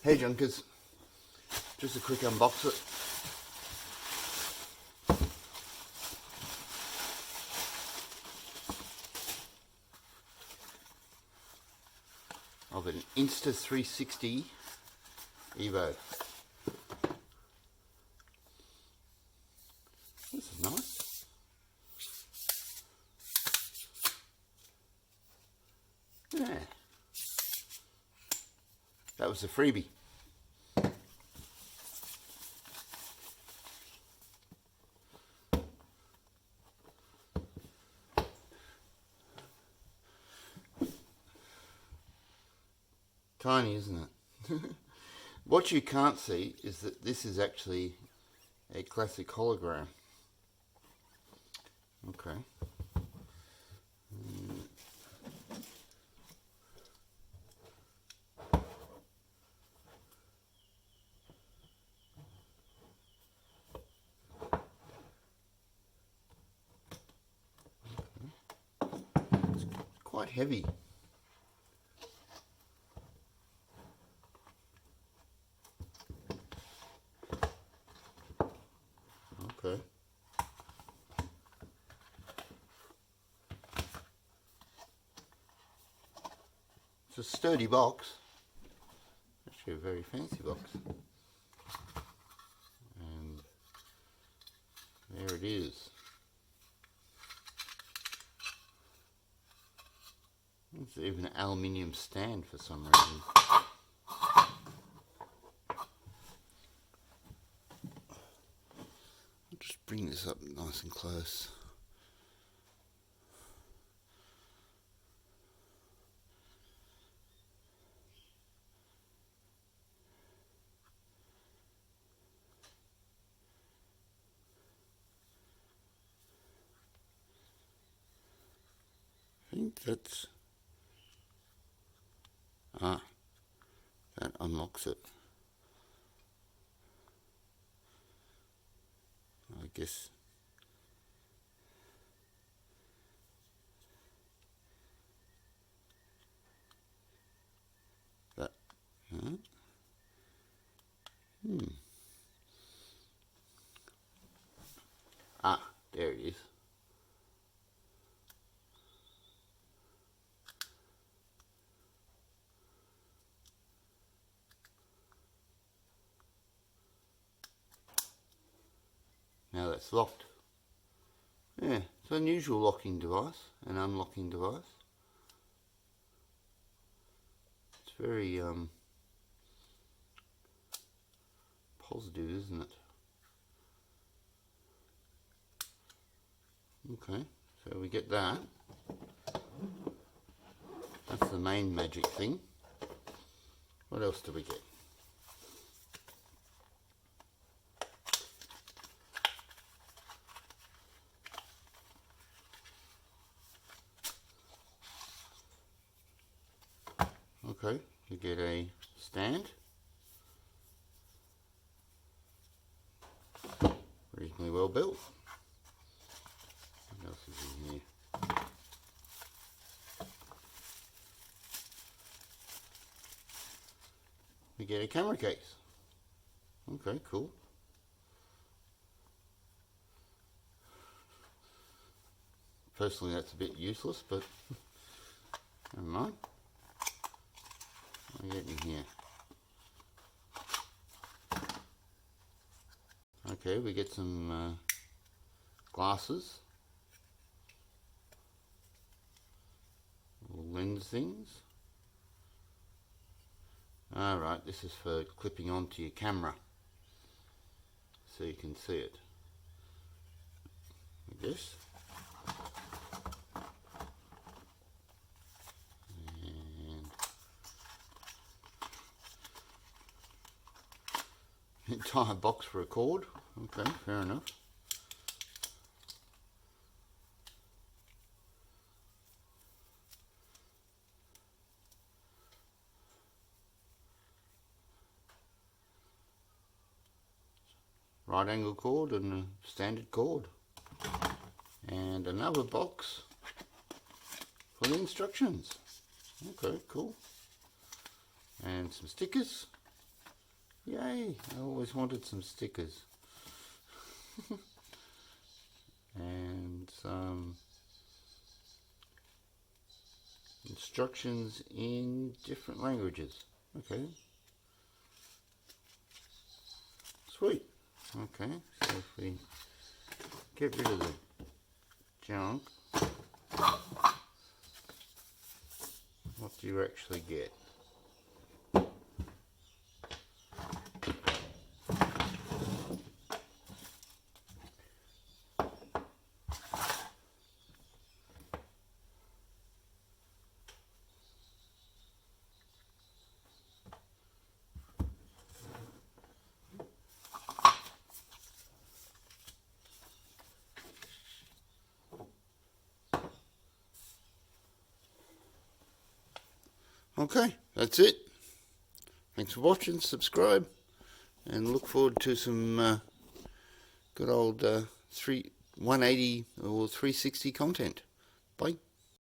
Hey Junkers, just a quick unbox it. Of an Insta360 EVO. This is nice. Yeah. That was a freebie. Tiny, isn't it? What you can't see is that this is actually a classic hologram. Okay. It's quite heavy. Okay. It's a sturdy box. Actually a very fancy box. And there it is. It's even an aluminium stand for some reason. I'll just bring this up nice and close. I think that's... that unlocks it. I guess that, there it is. Now that's locked. Yeah, it's an unusual locking device, an unlocking device. It's very positive, isn't it? Okay, so we get that. That's the main magic thing. What else do we get? Okay, you get a stand, reasonably well built. What else is in here? We get a camera case. Okay, cool. Personally, that's a bit useless, but never mind. What do we get in here? Okay, we get some glasses, little lens things. Alright, this is for clipping onto your camera so you can see it, I guess. Entire box for a cord. Okay, fair enough. Right angle cord and a standard cord. And another box for the instructions. Okay, cool. And some stickers. Yay! I always wanted some stickers. And some instructions in different languages. Okay. Sweet. Okay, so if we get rid of the junk, what do you actually get? Okay, that's it. Thanks for watching, subscribe, and look forward to some good old 180 or 360 content. Bye.